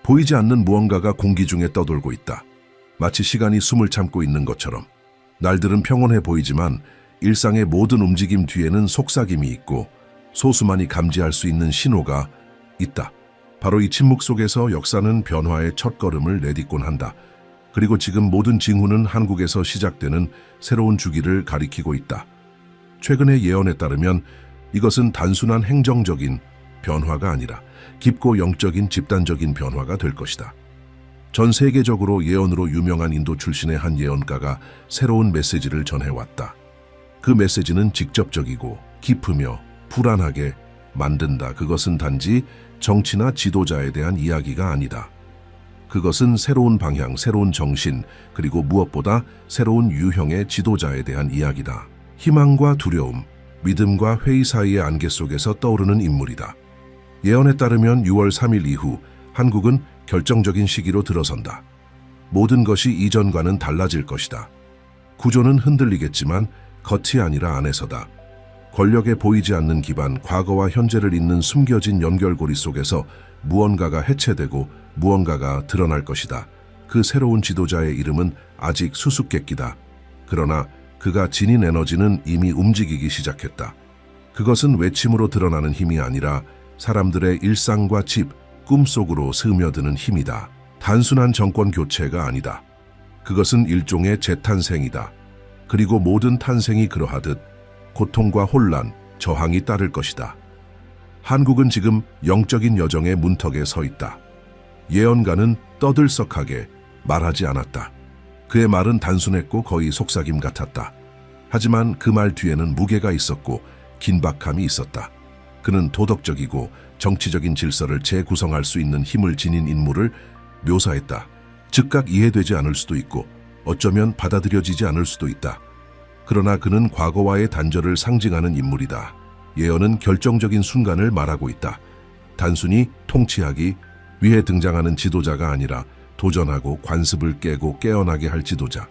보이지 않는 무언가가 공기 중에 떠돌고 있다. 마치 시간이 숨을 참고 있는 것처럼. 날들은 평온해 보이지만 일상의 모든 움직임 뒤에는 속삭임이 있고 소수만이 감지할 수 있는 신호가 있다. 바로 이 침묵 속에서 역사는 변화의 첫걸음을 내딛곤 한다. 그리고 지금 모든 징후는 한국에서 시작되는 새로운 주기를 가리키고 있다. 최근의 예언에 따르면 이것은 단순한 행정적인 변화가 아니라 깊고 영적인 집단적인 변화가 될 것이다. 전 세계적으로 예언으로 유명한 인도 출신의 한 예언가가 새로운 메시지를 전해왔다. 그 메시지는 직접적이고 깊으며 불안하게 만든다. 그것은 단지 정치나 지도자에 대한 이야기가 아니다. 그것은 새로운 방향, 새로운 정신, 그리고 무엇보다 새로운 유형의 지도자에 대한 이야기다. 희망과 두려움, 믿음과 회의 사이의 안개 속에서 떠오르는 인물이다. 예언에 따르면 6월 3일 이후 한국은 결정적인 시기로 들어선다. 모든 것이 이전과는 달라질 것이다. 구조는 흔들리겠지만 겉이 아니라 안에서다. 권력에 보이지 않는 기반, 과거와 현재를 잇는 숨겨진 연결고리 속에서 무언가가 해체되고 무언가가 드러날 것이다. 그 새로운 지도자의 이름은 아직 수수께끼다. 그러나 그가 지닌 에너지는 이미 움직이기 시작했다. 그것은 외침으로 드러나는 힘이 아니라 사람들의 일상과 집, 꿈속으로 스며드는 힘이다. 단순한 정권 교체가 아니다. 그것은 일종의 재탄생이다. 그리고 모든 탄생이 그러하듯 고통과 혼란, 저항이 따를 것이다. 한국은 지금 영적인 여정의 문턱에 서 있다. 예언가는 떠들썩하게 말하지 않았다. 그의 말은 단순했고 거의 속삭임 같았다. 하지만 그 말 뒤에는 무게가 있었고 긴박함이 있었다. 그는 도덕적이고 정치적인 질서를 재구성할 수 있는 힘을 지닌 인물을 묘사했다. 즉각 이해되지 않을 수도 있고 어쩌면 받아들여지지 않을 수도 있다. 그러나 그는 과거와의 단절을 상징하는 인물이다. 예언은 결정적인 순간을 말하고 있다. 단순히 통치하기 위해 등장하는 지도자가 아니라 도전하고 관습을 깨고 깨어나게 할 지도자.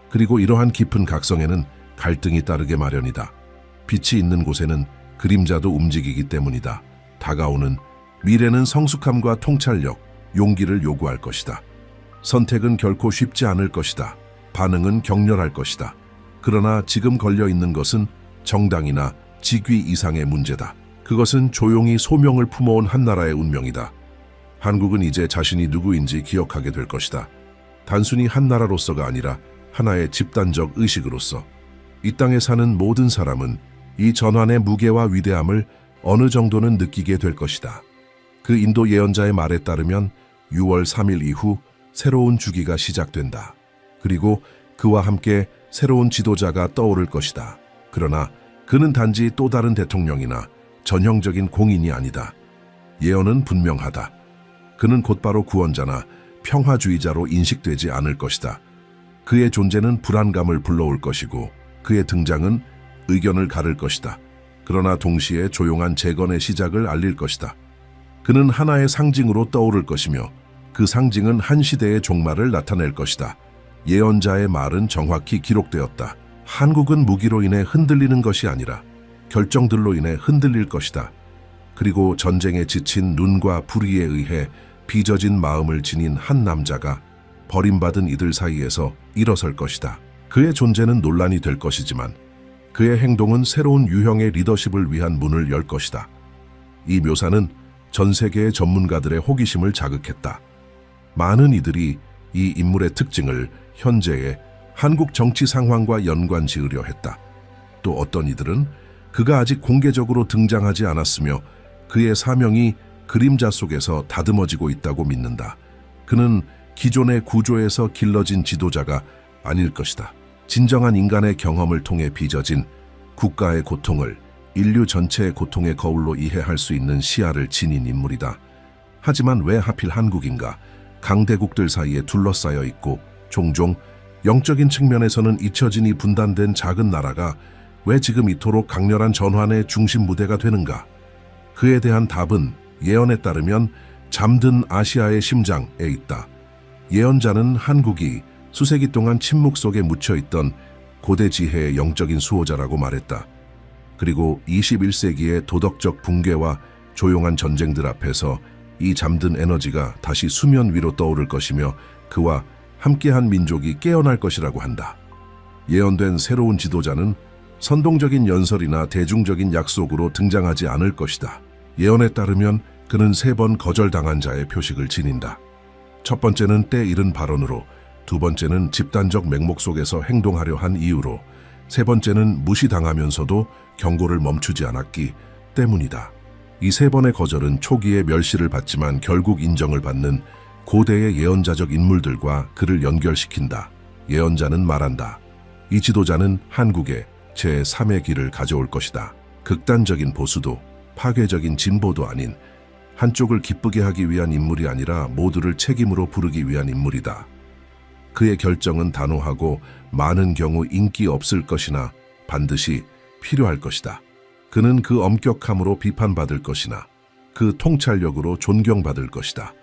그리고 이러한 깊은 각성에는 갈등이 따르게 마련이다. 빛이 있는 곳에는 그림자도 움직이기 때문이다. 다가오는 미래는 성숙함과 통찰력, 용기를 요구할 것이다. 선택은 결코 쉽지 않을 것이다. 반응은 격렬할 것이다. 그러나 지금 걸려 있는 것은 정당이나 직위 이상의 문제다. 그것은 조용히 소명을 품어온 한 나라의 운명이다. 한국은 이제 자신이 누구인지 기억하게 될 것이다. 단순히 한 나라로서가 아니라 하나의 집단적 의식으로서. 이 땅에 사는 모든 사람은 이 전환의 무게와 위대함을 어느 정도는 느끼게 될 것이다. 그 인도 예언자의 말에 따르면 6월 3일 이후 새로운 주기가 시작된다. 그리고 그와 함께 새로운 지도자가 떠오를 것이다. 그러나 그는 단지 또 다른 대통령이나 전형적인 공인이 아니다. 예언은 분명하다. 그는 곧바로 구원자나 평화주의자로 인식되지 않을 것이다. 그의 존재는 불안감을 불러올 것이고 그의 등장은 의견을 가를 것이다. 그러나 동시에 조용한 재건의 시작을 알릴 것이다. 그는 하나의 상징으로 떠오를 것이며 그 상징은 한 시대의 종말을 나타낼 것이다. 예언자의 말은 정확히 기록되었다. 한국은 무기로 인해 흔들리는 것이 아니라 결정들로 인해 흔들릴 것이다. 그리고 전쟁에 지친 눈과 불의에 의해 빚어진 마음을 지닌 한 남자가 버림받은 이들 사이에서 일어설 것이다. 그의 존재는 논란이 될 것이지만 그의 행동은 새로운 유형의 리더십을 위한 문을 열 것이다. 이 묘사는 전 세계의 전문가들의 호기심을 자극했다. 많은 이들이 이 인물의 특징을 현재의 한국 정치 상황과 연관 지으려 했다. 또 어떤 이들은 그가 아직 공개적으로 등장하지 않았으며 그의 사명이 그림자 속에서 다듬어지고 있다고 믿는다. 그는 기존의 구조에서 길러진 지도자가 아닐 것이다. 진정한 인간의 경험을 통해 빚어진 국가의 고통을 인류 전체의 고통의 거울로 이해할 수 있는 시야를 지닌 인물이다. 하지만 왜 하필 한국인가? 강대국들 사이에 둘러싸여 있고 종종 영적인 측면에서는 잊혀지니 분단된 작은 나라가 왜 지금 이토록 강렬한 전환의 중심 무대가 되는가? 그에 대한 답은 예언에 따르면 잠든 아시아의 심장에 있다. 예언자는 한국이 수세기 동안 침묵 속에 묻혀있던 고대 지혜의 영적인 수호자라고 말했다. 그리고 21세기의 도덕적 붕괴와 조용한 전쟁들 앞에서 이 잠든 에너지가 다시 수면 위로 떠오를 것이며 그와 함께한 민족이 깨어날 것이라고 한다. 예언된 새로운 지도자는 선동적인 연설이나 대중적인 약속으로 등장하지 않을 것이다. 예언에 따르면 그는 3번 거절당한 자의 표식을 지닌다. 첫 번째는 때 이른 발언으로, 두 번째는 집단적 맹목 속에서 행동하려 한 이유로, 세 번째는 무시당하면서도 경고를 멈추지 않았기 때문이다. 이 3번의 거절은 초기에 멸시를 받지만 결국 인정을 받는 고대의 예언자적 인물들과 그를 연결시킨다. 예언자는 말한다. 이 지도자는 한국에 제3의 길을 가져올 것이다. 극단적인 보수도 파괴적인 진보도 아닌, 한쪽을 기쁘게 하기 위한 인물이 아니라 모두를 책임으로 부르기 위한 인물이다. 그의 결정은 단호하고 많은 경우 인기 없을 것이나 반드시 필요할 것이다. 그는 그 엄격함으로 비판받을 것이나 그 통찰력으로 존경받을 것이다.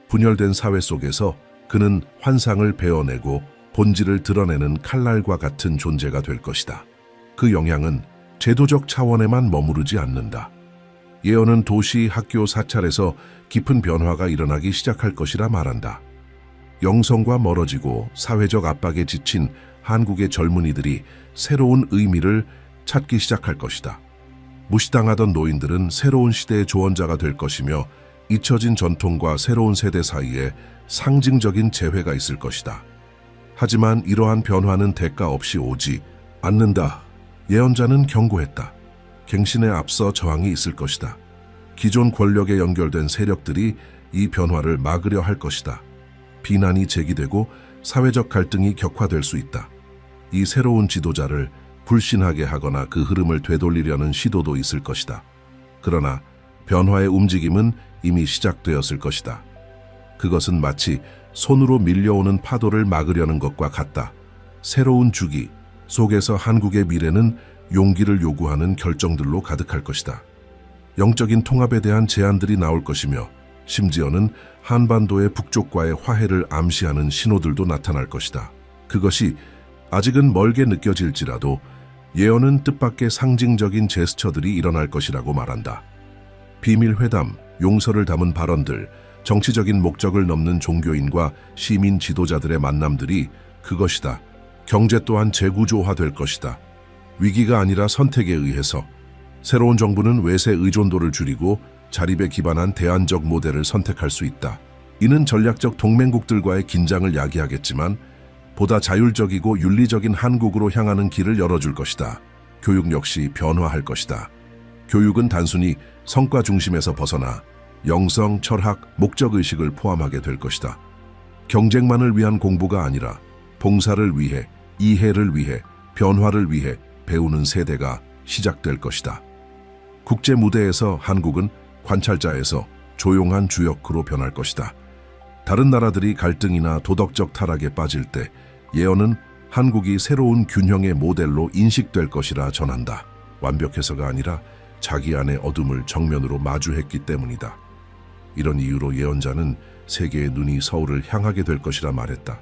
분열된 사회 속에서 그는 환상을 베어내고 본질을 드러내는 칼날과 같은 존재가 될 것이다. 그 영향은 제도적 차원에만 머무르지 않는다. 예언은 도시, 학교, 사찰에서 깊은 변화가 일어나기 시작할 것이라 말한다. 영성과 멀어지고 사회적 압박에 지친 한국의 젊은이들이 새로운 의미를 찾기 시작할 것이다. 무시당하던 노인들은 새로운 시대의 조언자가 될 것이며 잊혀진 전통과 새로운 세대 사이에 상징적인 재회가 있을 것이다. 하지만 이러한 변화는 대가 없이 오지 않는다. 예언자는 경고했다. 갱신에 앞서 저항이 있을 것이다. 기존 권력에 연결된 세력들이 이 변화를 막으려 할 것이다. 비난이 제기되고 사회적 갈등이 격화될 수 있다. 이 새로운 지도자를 불신하게 하거나 그 흐름을 되돌리려는 시도도 있을 것이다. 그러나 변화의 움직임은 이미 시작되었을 것이다. 그것은 마치 손으로 밀려오는 파도를 막으려는 것과 같다. 새로운 주기 속에서 한국의 미래는 용기를 요구하는 결정들로 가득할 것이다. 영적인 통합에 대한 제안들이 나올 것이며 심지어는 한반도의 북쪽과의 화해를 암시하는 신호들도 나타날 것이다. 그것이 아직은 멀게 느껴질지라도 예언은 뜻밖의 상징적인 제스처들이 일어날 것이라고 말한다. 비밀회담, 용서를 담은 발언들, 정치적인 목적을 넘는 종교인과 시민 지도자들의 만남들이 그것이다. 경제 또한 재구조화될 것이다. 위기가 아니라 선택에 의해서 새로운 정부는 외세 의존도를 줄이고 자립에 기반한 대안적 모델을 선택할 수 있다. 이는 전략적 동맹국들과의 긴장을 야기하겠지만 보다 자율적이고 윤리적인 한국으로 향하는 길을 열어줄 것이다. 교육 역시 변화할 것이다. 교육은 단순히 성과 중심에서 벗어나 영성, 철학, 목적의식을 포함하게 될 것이다. 경쟁만을 위한 공부가 아니라 봉사를 위해, 이해를 위해, 변화를 위해 배우는 세대가 시작될 것이다. 국제 무대에서 한국은 관찰자에서 조용한 주역으로 변할 것이다. 다른 나라들이 갈등이나 도덕적 타락에 빠질 때 예언은 한국이 새로운 균형의 모델로 인식될 것이라 전한다. 완벽해서가 아니라 자기 안의 어둠을 정면으로 마주했기 때문이다. 이런 이유로 예언자는 세계의 눈이 서울을 향하게 될 것이라 말했다.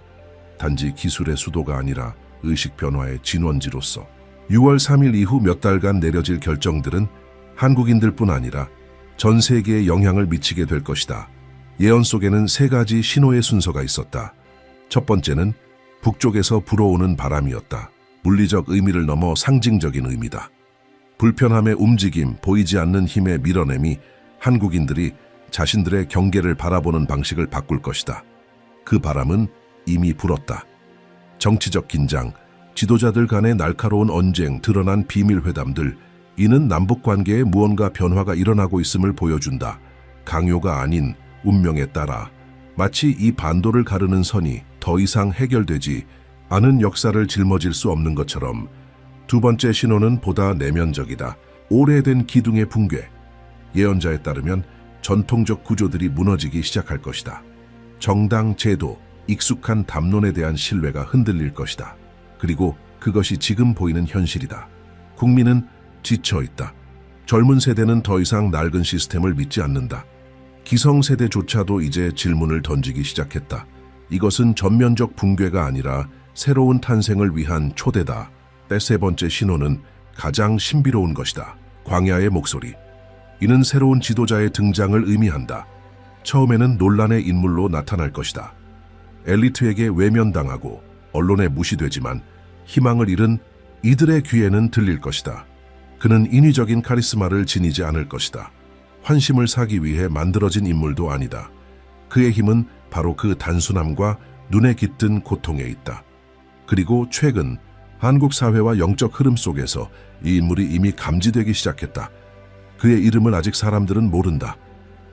단지 기술의 수도가 아니라 의식 변화의 진원지로서 6월 3일 이후 몇 달간 내려질 결정들은 한국인들뿐 아니라 전 세계에 영향을 미치게 될 것이다. 예언 속에는 3가지 신호의 순서가 있었다. 첫 번째는 북쪽에서 불어오는 바람이었다. 물리적 의미를 넘어 상징적인 의미다. 불편함의 움직임, 보이지 않는 힘의 밀어냄이 한국인들이 자신들의 경계를 바라보는 방식을 바꿀 것이다. 그 바람은 이미 불었다. 정치적 긴장, 지도자들 간의 날카로운 언쟁, 드러난 비밀회담들, 이는 남북관계에 무언가 변화가 일어나고 있음을 보여준다. 강요가 아닌 운명에 따라 마치 이 반도를 가르는 선이 더 이상 해결되지 않은 역사를 짊어질 수 없는 것처럼. 두 번째 신호는 보다 내면적이다. 오래된 기둥의 붕괴. 예언자에 따르면 전통적 구조들이 무너지기 시작할 것이다. 정당 제도, 익숙한 담론에 대한 신뢰가 흔들릴 것이다. 그리고 그것이 지금 보이는 현실이다. 국민은 지쳐있다. 젊은 세대는 더 이상 낡은 시스템을 믿지 않는다. 기성세대조차도 이제 질문을 던지기 시작했다. 이것은 전면적 붕괴가 아니라 새로운 탄생을 위한 초대다. 세 번째 신호는 가장 신비로운 것이다. 광야의 목소리. 이는 새로운 지도자의 등장을 의미한다. 처음에는 논란의 인물로 나타날 것이다. 엘리트에게 외면당하고 언론에 무시되지만 희망을 잃은 이들의 귀에는 들릴 것이다. 그는 인위적인 카리스마를 지니지 않을 것이다. 환심을 사기 위해 만들어진 인물도 아니다. 그의 힘은 바로 그 단순함과 눈에 깃든 고통에 있다. 그리고 최근 한국 사회와 영적 흐름 속에서 이 인물이 이미 감지되기 시작했다. 그의 이름을 아직 사람들은 모른다.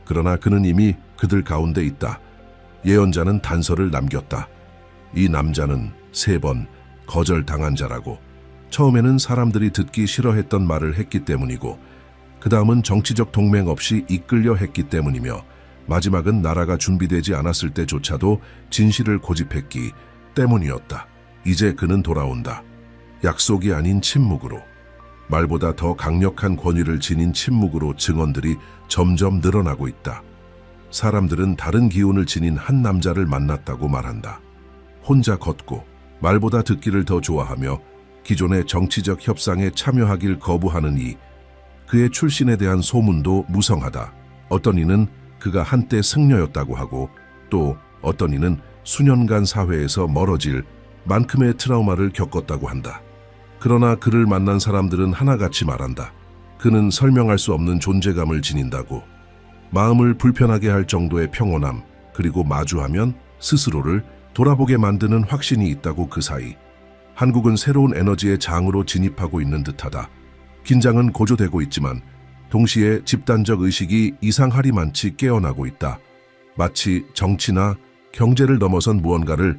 그러나 그는 이미 그들 가운데 있다. 예언자는 단서를 남겼다. 이 남자는 3번 거절당한 자라고. 처음에는 사람들이 듣기 싫어했던 말을 했기 때문이고, 그 다음은 정치적 동맹 없이 이끌려 했기 때문이며, 마지막은 나라가 준비되지 않았을 때조차도 진실을 고집했기 때문이었다. 이제 그는 돌아온다. 약속이 아닌 침묵으로. 말보다 더 강력한 권위를 지닌 침묵으로 증언들이 점점 늘어나고 있다. 사람들은 다른 기운을 지닌 한 남자를 만났다고 말한다. 혼자 걷고 말보다 듣기를 더 좋아하며 기존의 정치적 협상에 참여하길 거부하는 그의 출신에 대한 소문도 무성하다. 어떤 이는 그가 한때 승려였다고 하고, 또 어떤 이는 수년간 사회에서 멀어질 만큼의 트라우마를 겪었다고 한다. 그러나 그를 만난 사람들은 하나같이 말한다. 그는 설명할 수 없는 존재감을 지닌다고. 마음을 불편하게 할 정도의 평온함, 그리고 마주하면 스스로를 돌아보게 만드는 확신이 있다고. 그 사이 한국은 새로운 에너지의 장으로 진입하고 있는 듯하다. 긴장은 고조되고 있지만 동시에 집단적 의식이 이상하리만치 깨어나고 있다. 마치 정치나 경제를 넘어선 무언가를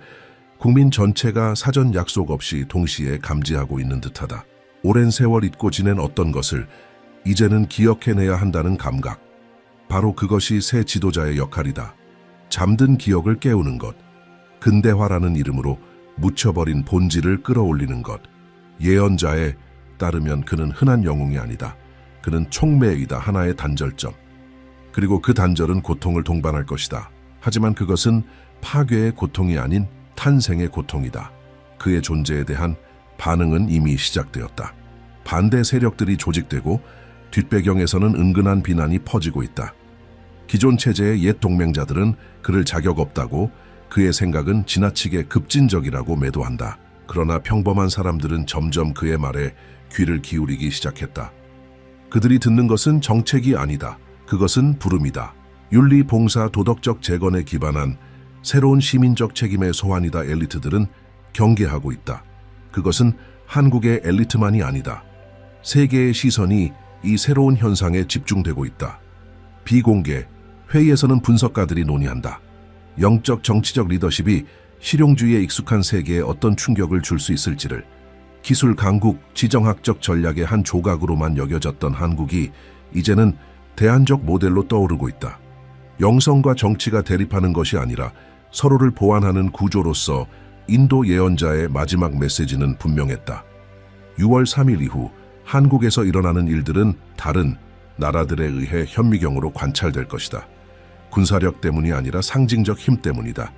국민 전체가 사전 약속 없이 동시에 감지하고 있는 듯하다. 오랜 세월 잊고 지낸 어떤 것을 이제는 기억해내야 한다는 감각. 바로 그것이 새 지도자의 역할이다. 잠든 기억을 깨우는 것. 근대화라는 이름으로 묻혀버린 본질을 끌어올리는 것. 예언자에 따르면 그는 흔한 영웅이 아니다. 그는 촉매이다. 하나의 단절점. 그리고 그 단절은 고통을 동반할 것이다. 하지만 그것은 파괴의 고통이 아닌 탄생의 고통이다. 그의 존재에 대한 반응은 이미 시작되었다. 반대 세력들이 조직되고 뒷배경에서는 은근한 비난이 퍼지고 있다. 기존 체제의 옛 동맹자들은 그를 자격 없다고, 그의 생각은 지나치게 급진적이라고 매도한다. 그러나 평범한 사람들은 점점 그의 말에 귀를 기울이기 시작했다. 그들이 듣는 것은 정책이 아니다. 그것은 부름이다. 윤리, 봉사, 도덕적 재건에 기반한 새로운 시민적 책임의 소환이다. 엘리트들은 경계하고 있다. 그것은 한국의 엘리트만이 아니다. 세계의 시선이 이 새로운 현상에 집중되고 있다. 비공개 회의에서는 분석가들이 논의한다. 영적 정치적 리더십이 실용주의에 익숙한 세계에 어떤 충격을 줄 수 있을지를. 기술 강국, 지정학적 전략의 한 조각으로만 여겨졌던 한국이 이제는 대안적 모델로 떠오르고 있다. 영성과 정치가 대립하는 것이 아니라 서로를 보완하는 구조로서 인도 예언자의 마지막 메시지는 분명했다. 6월 3일 이후 한국에서 일어나는 일들은 다른 나라들에 의해 현미경으로 관찰될 것이다. 군사력 때문이 아니라 상징적 힘 때문이다.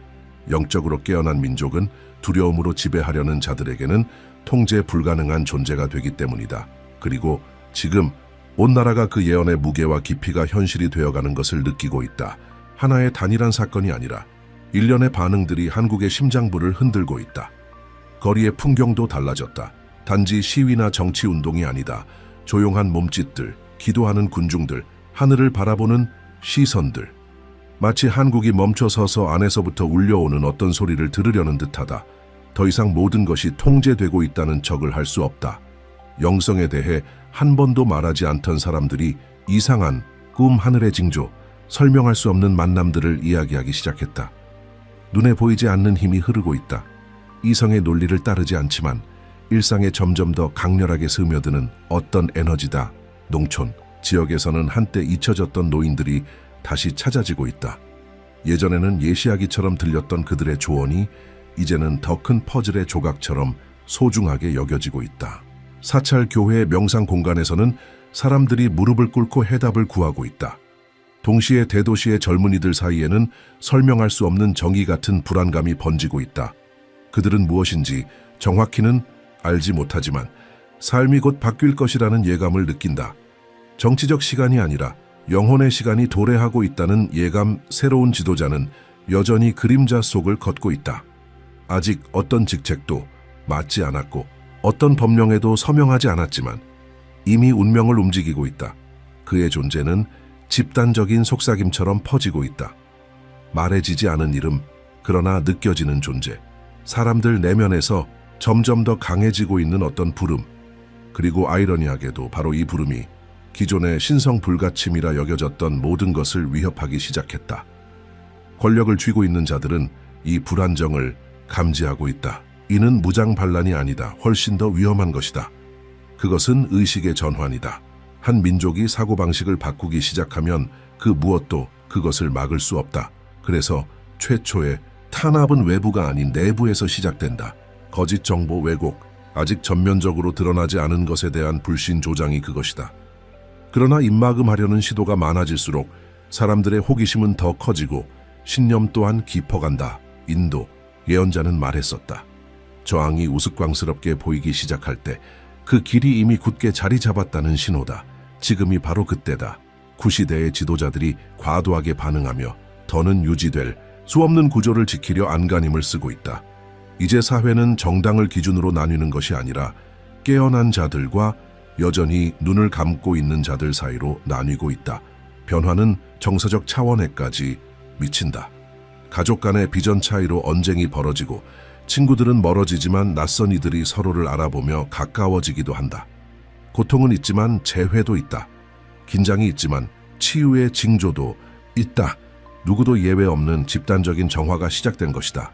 영적으로 깨어난 민족은 두려움으로 지배하려는 자들에게는 통제 불가능한 존재가 되기 때문이다. 그리고 지금 온 나라가 그 예언의 무게와 깊이가 현실이 되어가는 것을 느끼고 있다. 하나의 단일한 사건이 아니라 일련의 반응들이 한국의 심장부를 흔들고 있다. 거리의 풍경도 달라졌다. 단지 시위나 정치운동이 아니다. 조용한 몸짓들, 기도하는 군중들, 하늘을 바라보는 시선들. 마치 한국이 멈춰서서 안에서부터 울려오는 어떤 소리를 들으려는 듯하다. 더 이상 모든 것이 통제되고 있다는 척을 할 수 없다. 영성에 대해 한 번도 말하지 않던 사람들이 이상한 꿈, 하늘의 징조, 설명할 수 없는 만남들을 이야기하기 시작했다. 눈에 보이지 않는 힘이 흐르고 있다. 이성의 논리를 따르지 않지만 일상에 점점 더 강렬하게 스며드는 어떤 에너지다. 농촌, 지역에서는 한때 잊혀졌던 노인들이 다시 찾아지고 있다. 예전에는 예시하기처럼 들렸던 그들의 조언이 이제는 더 큰 퍼즐의 조각처럼 소중하게 여겨지고 있다. 사찰, 교회, 명상 공간에서는 사람들이 무릎을 꿇고 해답을 구하고 있다. 동시에 대도시의 젊은이들 사이에는 설명할 수 없는 정의 같은 불안감이 번지고 있다. 그들은 무엇인지 정확히는 알지 못하지만 삶이 곧 바뀔 것이라는 예감을 느낀다. 정치적 시간이 아니라 영혼의 시간이 도래하고 있다는 예감. 새로운 지도자는 여전히 그림자 속을 걷고 있다. 아직 어떤 직책도 맡지 않았고 어떤 법령에도 서명하지 않았지만 이미 운명을 움직이고 있다. 그의 존재는 집단적인 속삭임처럼 퍼지고 있다. 말해지지 않은 이름, 그러나 느껴지는 존재. 사람들 내면에서 점점 더 강해지고 있는 어떤 부름. 그리고 아이러니하게도 바로 이 부름이 기존의 신성 불가침이라 여겨졌던 모든 것을 위협하기 시작했다. 권력을 쥐고 있는 자들은 이 불안정을 감지하고 있다. 이는 무장 반란이 아니다. 훨씬 더 위험한 것이다. 그것은 의식의 전환이다. 한 민족이 사고방식을 바꾸기 시작하면 그 무엇도 그것을 막을 수 없다. 그래서 최초의 탄압은 외부가 아닌 내부에서 시작된다. 거짓 정보 왜곡, 아직 전면적으로 드러나지 않은 것에 대한 불신 조장이 그것이다. 그러나 입막음하려는 시도가 많아질수록 사람들의 호기심은 더 커지고 신념 또한 깊어간다. 인도 예언자는 말했었다. 저항이 우스꽝스럽게 보이기 시작할 때 그 길이 이미 굳게 자리 잡았다는 신호다. 지금이 바로 그때다. 구시대의 지도자들이 과도하게 반응하며 더는 유지될 수 없는 구조를 지키려 안간힘을 쓰고 있다. 이제 사회는 정당을 기준으로 나뉘는 것이 아니라 깨어난 자들과 여전히 눈을 감고 있는 자들 사이로 나뉘고 있다. 변화는 정서적 차원에까지 미친다. 가족 간의 비전 차이로 언쟁이 벌어지고 친구들은 멀어지지만 낯선 이들이 서로를 알아보며 가까워지기도 한다. 고통은 있지만 재회도 있다. 긴장이 있지만 치유의 징조도 있다. 누구도 예외 없는 집단적인 정화가 시작된 것이다.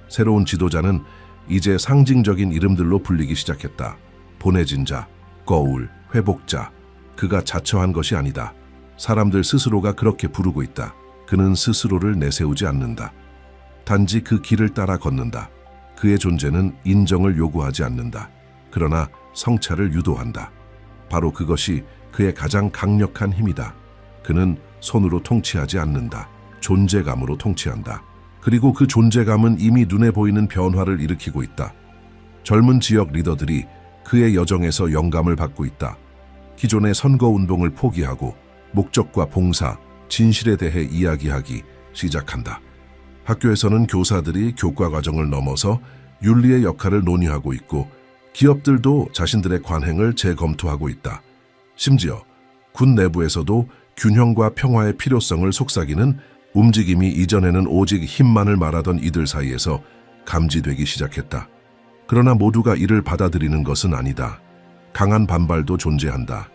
새로운 지도자는 이제 상징적인 이름들로 불리기 시작했다. 보내진 자, 거울, 회복자. 그가 자처한 것이 아니다. 사람들 스스로가 그렇게 부르고 있다. 그는 스스로를 내세우지 않는다. 단지 그 길을 따라 걷는다. 그의 존재는 인정을 요구하지 않는다. 그러나 성찰을 유도한다. 바로 그것이 그의 가장 강력한 힘이다. 그는 손으로 통치하지 않는다. 존재감으로 통치한다. 그리고 그 존재감은 이미 눈에 보이는 변화를 일으키고 있다. 젊은 지역 리더들이 그의 여정에서 영감을 받고 있다. 기존의 선거운동을 포기하고 목적과 봉사, 진실에 대해 이야기하기 시작한다. 학교에서는 교사들이 교과 과정을 넘어서 윤리의 역할을 논의하고 있고 기업들도 자신들의 관행을 재검토하고 있다. 심지어 군 내부에서도 균형과 평화의 필요성을 속삭이는 움직임이 이전에는 오직 힘만을 말하던 이들 사이에서 감지되기 시작했다. 그러나 모두가 이를 받아들이는 것은 아니다. 강한 반발도 존재한다.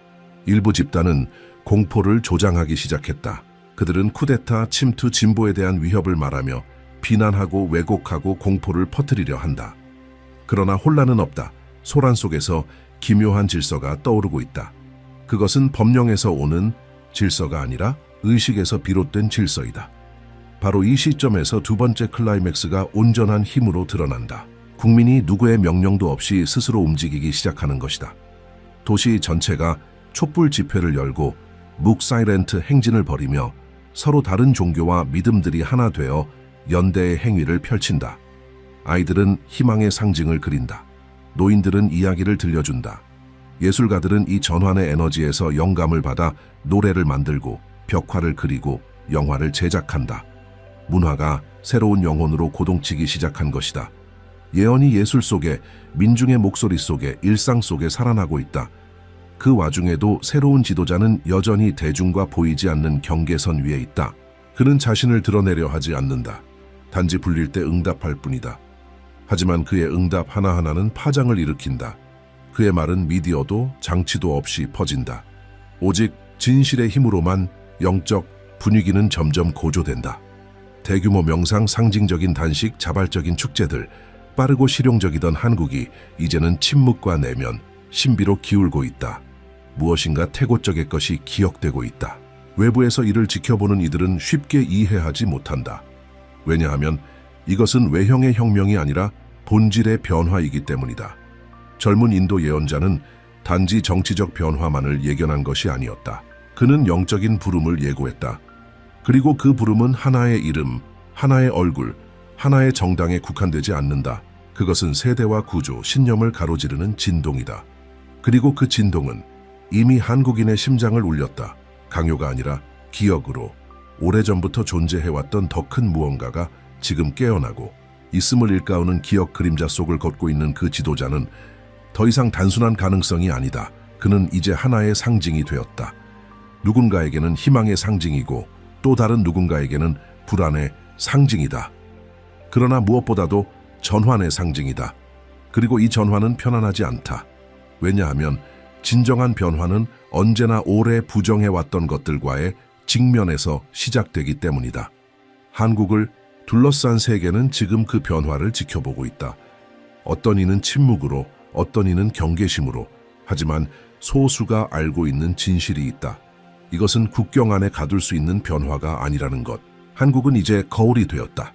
일부 집단은 공포를 조장하기 시작했다. 그들은 쿠데타, 침투, 진보에 대한 위협을 말하며 비난하고 왜곡하고 공포를 퍼뜨리려 한다. 그러나 혼란은 없다. 소란 속에서 기묘한 질서가 떠오르고 있다. 그것은 법령에서 오는 질서가 아니라 의식에서 비롯된 질서이다. 바로 이 시점에서 두 번째 클라이맥스가 온전한 힘으로 드러난다. 국민이 누구의 명령도 없이 스스로 움직이기 시작하는 것이다. 도시 전체가 촛불 집회를 열고 묵사이렌트 행진을 벌이며 서로 다른 종교와 믿음들이 하나 되어 연대의 행위를 펼친다. 아이들은 희망의 상징을 그린다. 노인들은 이야기를 들려준다. 예술가들은 이 전환의 에너지에서 영감을 받아 노래를 만들고 벽화를 그리고 영화를 제작한다. 문화가 새로운 영혼으로 고동치기 시작한 것이다. 예언이 예술 속에, 민중의 목소리 속에, 일상 속에 살아나고 있다. 그 와중에도 새로운 지도자는 여전히 대중과 보이지 않는 경계선 위에 있다. 그는 자신을 드러내려 하지 않는다. 단지 불릴 때 응답할 뿐이다. 하지만 그의 응답 하나하나는 파장을 일으킨다. 그의 말은 미디어도 장치도 없이 퍼진다. 오직 진실의 힘으로만 영적 분위기는 점점 고조된다. 대규모 명상, 상징적인 단식, 자발적인 축제들, 빠르고 실용적이던 한국이 이제는 침묵과 내면, 신비로 기울고 있다. 무엇인가 태고적의 것이 기억되고 있다. 외부에서 이를 지켜보는 이들은 쉽게 이해하지 못한다. 왜냐하면 이것은 외형의 혁명이 아니라 본질의 변화이기 때문이다. 젊은 인도 예언자는 단지 정치적 변화만을 예견한 것이 아니었다. 그는 영적인 부름을 예고했다. 그리고 그 부름은 하나의 이름, 하나의 얼굴, 하나의 정당에 국한되지 않는다. 그것은 세대와 구조, 신념을 가로지르는 진동이다. 그리고 그 진동은 이미 한국인의 심장을 울렸다. 강요가 아니라 기억으로 오래전부터 존재해왔던 더 큰 무언가가 지금 깨어나고 있음을 일깨우는 기억 그림자 속을 걷고 있는 그 지도자는 더 이상 단순한 가능성이 아니다. 그는 이제 하나의 상징이 되었다. 누군가에게는 희망의 상징이고 또 다른 누군가에게는 불안의 상징이다. 그러나 무엇보다도 전환의 상징이다. 그리고 이 전환은 편안하지 않다. 왜냐하면 진정한 변화는 언제나 오래 부정해왔던 것들과의 직면에서 시작되기 때문이다. 한국을 둘러싼 세계는 지금 그 변화를 지켜보고 있다. 어떤 이는 침묵으로, 어떤 이는 경계심으로, 하지만 소수가 알고 있는 진실이 있다. 이것은 국경 안에 가둘 수 있는 변화가 아니라는 것. 한국은 이제 거울이 되었다.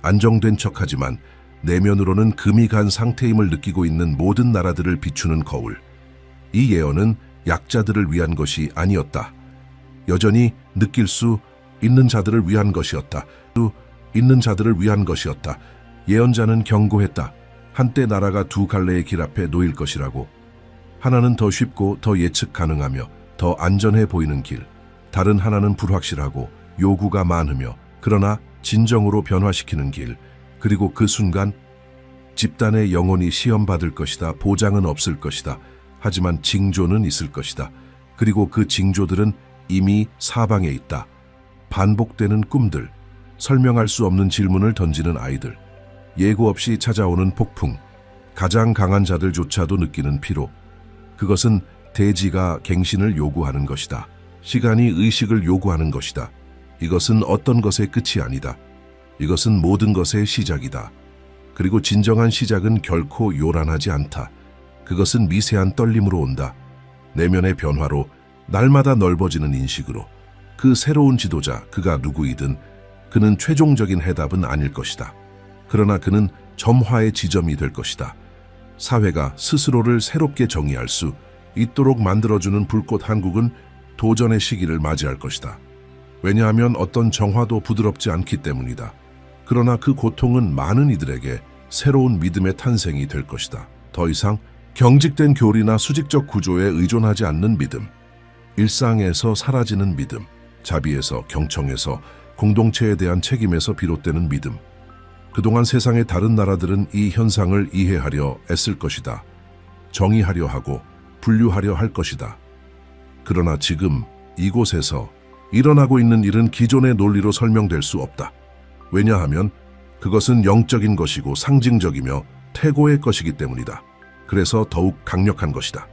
안정된 척하지만 내면으로는 금이 간 상태임을 느끼고 있는 모든 나라들을 비추는 거울. 이 예언은 약자들을 위한 것이 아니었다. 여전히 느낄 수 있는 자들을 위한 것이었다. 있는 자들을 위한 것이었다. 예언자는 경고했다. 한때 나라가 두 갈래의 길 앞에 놓일 것이라고. 하나는 더 쉽고 더 예측 가능하며 더 안전해 보이는 길. 다른 하나는 불확실하고 요구가 많으며 그러나 진정으로 변화시키는 길. 그리고 그 순간 집단의 영혼이 시험받을 것이다. 보장은 없을 것이다. 하지만 징조는 있을 것이다. 그리고 그 징조들은 이미 사방에 있다. 반복되는 꿈들, 설명할 수 없는 질문을 던지는 아이들, 예고 없이 찾아오는 폭풍, 가장 강한 자들조차도 느끼는 피로. 그것은 대지가 갱신을 요구하는 것이다. 시간이 의식을 요구하는 것이다. 이것은 어떤 것의 끝이 아니다. 이것은 모든 것의 시작이다. 그리고 진정한 시작은 결코 요란하지 않다. 그것은 미세한 떨림으로 온다. 내면의 변화로, 날마다 넓어지는 인식으로. 그 새로운 지도자, 그가 누구이든 그는 최종적인 해답은 아닐 것이다. 그러나 그는 점화의 지점이 될 것이다. 사회가 스스로를 새롭게 정의할 수 있도록 만들어주는 불꽃 한국은 도전의 시기를 맞이할 것이다. 왜냐하면 어떤 정화도 부드럽지 않기 때문이다. 그러나 그 고통은 많은 이들에게 새로운 믿음의 탄생이 될 것이다. 더 이상 경직된 교리나 수직적 구조에 의존하지 않는 믿음, 일상에서 사라지는 믿음, 자비에서, 경청에서, 공동체에 대한 책임에서 비롯되는 믿음. 그동안 세상의 다른 나라들은 이 현상을 이해하려 애쓸 것이다. 정의하려 하고 분류하려 할 것이다. 그러나 지금 이곳에서 일어나고 있는 일은 기존의 논리로 설명될 수 없다. 왜냐하면 그것은 영적인 것이고 상징적이며 태고의 것이기 때문이다. 그래서 더욱 강력한 것이다.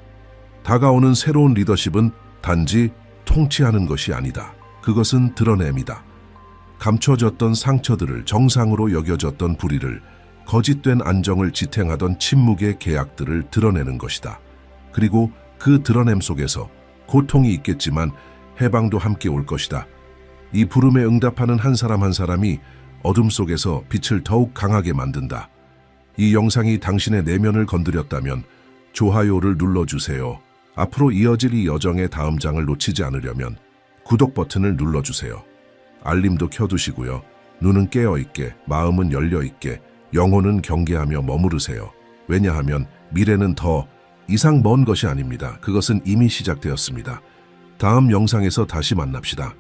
다가오는 새로운 리더십은 단지 통치하는 것이 아니다. 그것은 드러냄이다. 감춰졌던 상처들을, 정상으로 여겨졌던 불의를, 거짓된 안정을 지탱하던 침묵의 계약들을 드러내는 것이다. 그리고 그 드러냄 속에서 고통이 있겠지만 해방도 함께 올 것이다. 이 부름에 응답하는 한 사람 한 사람이 어둠 속에서 빛을 더욱 강하게 만든다. 이 영상이 당신의 내면을 건드렸다면 좋아요를 눌러주세요. 앞으로 이어질 이 여정의 다음 장을 놓치지 않으려면 구독 버튼을 눌러주세요. 알림도 켜두시고요. 눈은 깨어있게, 마음은 열려있게, 영혼은 경계하며 머무르세요. 왜냐하면 미래는 더 이상 먼 것이 아닙니다. 그것은 이미 시작되었습니다. 다음 영상에서 다시 만납시다.